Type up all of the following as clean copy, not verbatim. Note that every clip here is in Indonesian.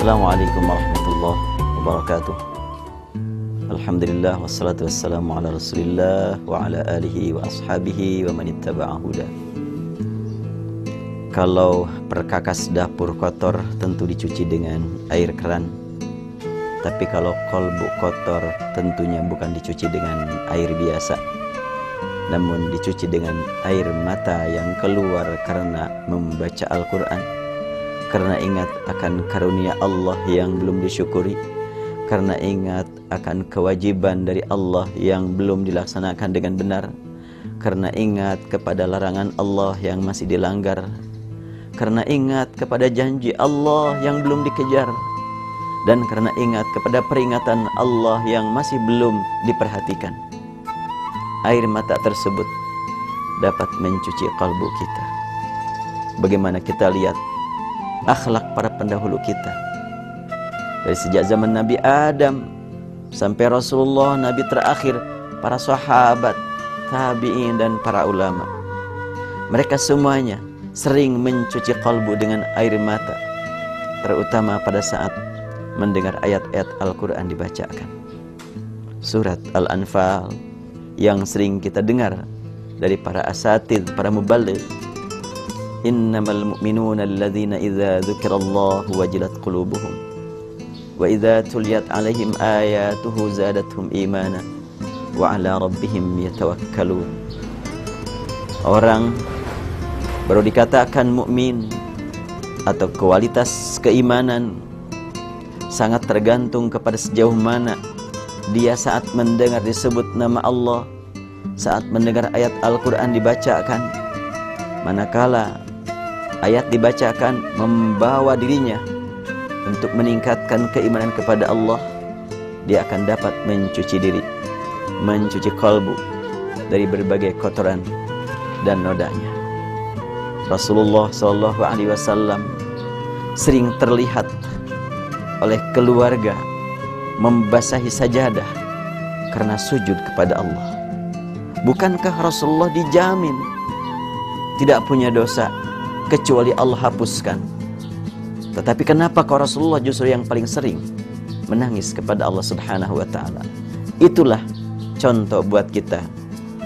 Assalamualaikum warahmatullahi wabarakatuh. Alhamdulillah wassalatu wassalamu ala Rasulillah wa ala alihi wa ashabihi wa man ittaba'a huda. Kalau perkakas dapur kotor tentu dicuci dengan air keran. Tapi kalau kolbu kotor tentunya bukan dicuci dengan air biasa, namun dicuci dengan air mata yang keluar karena membaca Al-Quran, karena ingat akan karunia Allah yang belum disyukuri, karena ingat akan kewajiban dari Allah yang belum dilaksanakan dengan benar, karena ingat kepada larangan Allah yang masih dilanggar, karena ingat kepada janji Allah yang belum dikejar, dan karena ingat kepada peringatan Allah yang masih belum diperhatikan. Air mata tersebut dapat mencuci kalbu kita. Bagaimana kita lihat akhlak para pendahulu kita, dari sejak zaman Nabi Adam sampai Rasulullah, Nabi terakhir, para sahabat, tabi'in, dan para ulama. Mereka semuanya sering mencuci kalbu dengan air mata, terutama pada saat mendengar ayat-ayat Al-Quran dibacakan. Surat Al-Anfal yang sering kita dengar dari para asatidz, para muballigh. Innamal mu'minuna alladzina idza dzukirallahu wajilat qulubuhum wa idza tuliyat 'alaihim ayatuhu zadatuhum imana wa 'ala rabbihim yatawakkalun. Orang baru dikatakan mukmin atau kualitas keimanan sangat tergantung kepada sejauh mana dia saat mendengar disebut nama Allah, saat mendengar ayat Al-Quran dibacakan. Manakala ayat dibacakan membawa dirinya untuk meningkatkan keimanan kepada Allah, dia akan dapat mencuci diri, mencuci kalbu dari berbagai kotoran dan nodanya. Rasulullah SAW sering terlihat oleh keluarga membasahi sajadah karena sujud kepada Allah. Bukankah Rasulullah dijamin tidak punya dosa kecuali Allah hapuskan? Tetapi kenapa kau Rasulullah justru yang paling sering menangis kepada Allah Subhanahu wa ta'ala? Itulah contoh buat kita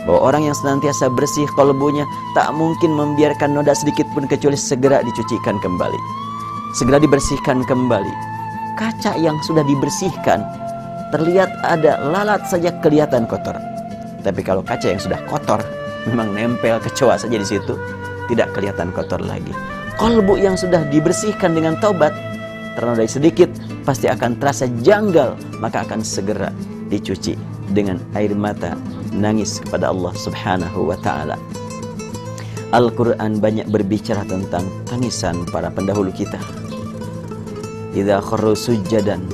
bahwa orang yang senantiasa bersih kalbunya tak mungkin membiarkan noda sedikit pun kecuali segera dicucikan kembali, segera dibersihkan kembali. Kaca yang sudah dibersihkan terlihat ada lalat saja kelihatan kotor. Tapi kalau kaca yang sudah kotor memang nempel kecoa saja di situ, tidak kelihatan kotor lagi. Kalbu yang sudah dibersihkan dengan taubat, ternodai sedikit pasti akan terasa janggal, maka akan segera dicuci dengan air mata, nangis kepada Allah Subhanahu wa ta'ala. Al-Quran banyak berbicara tentang tangisan para pendahulu kita. Idza kharru sujjadan,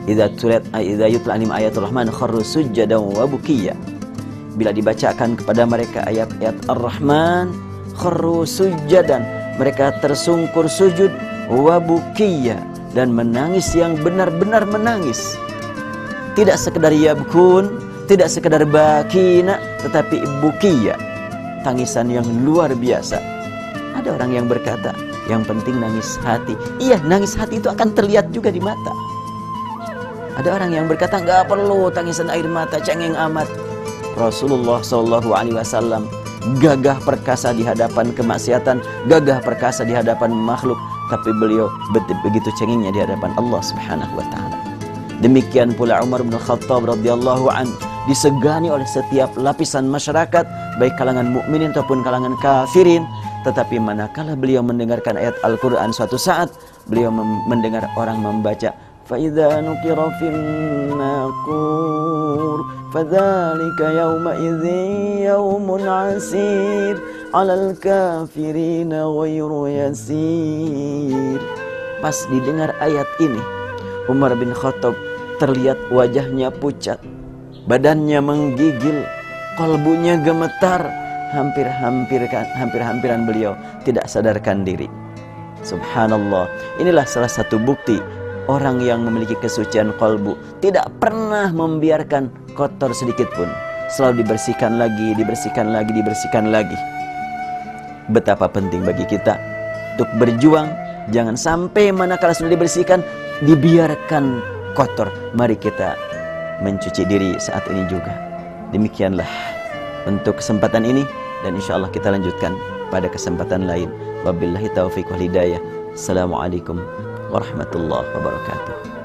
idza yutla alim ayatul rahman kharru sujjadan wa bukiya. Bila dibacakan kepada mereka ayat-ayat Ar-Rahman, kharru sujjadan, mereka tersungkur sujud, wa bukiya, dan menangis yang benar-benar menangis. Tidak sekedar yabkun, tidak sekedar bakina, tetapi bukiya, tangisan yang luar biasa. Ada orang yang berkata, yang penting nangis hati. Iya, nangis hati itu akan terlihat juga di mata. Ada orang yang berkata, nggak perlu tangisan air mata, cengeng amat. Rasulullah SAW gagah perkasa di hadapan kemaksiatan, gagah perkasa di hadapan makhluk, tapi beliau begitu cengengnya di hadapan Allah Subhanahu wa ta'ala. Demikian pula Umar bin Khattab radhiyallahu an, disegani oleh setiap lapisan masyarakat, baik kalangan mukminin ataupun kalangan kafirin. Tetapi manakala beliau mendengarkan ayat Al-Quran, suatu saat beliau mendengar orang membaca فَإِذَا نُقِرَ فِي النَّاقُورِ فَذَلِكَ يَوْمَئِذٍ يَوْمٌ عَسِيرٌ عَلَى الْكَافِرِينَ غَيْرُ يَسِيرٌ. Pas didengar ayat ini, Umar bin Khattab terlihat wajahnya pucat, badannya menggigil, kalbunya gemetar, hampir-hampiran beliau tidak sadarkan diri. Subhanallah, inilah salah satu bukti orang yang memiliki kesucian kalbu tidak pernah membiarkan kotor sedikit pun. Selalu dibersihkan lagi, dibersihkan lagi, dibersihkan lagi. Betapa penting bagi kita untuk berjuang Jangan sampai manakala sudah dibersihkan, dibiarkan kotor. Mari kita mencuci diri saat ini juga. Demikianlah untuk kesempatan ini, dan insya Allah kita lanjutkan pada kesempatan lain. Wabillahi taufiq wal hidayah. Assalamualaikum warahmatullahi wabarakatuh.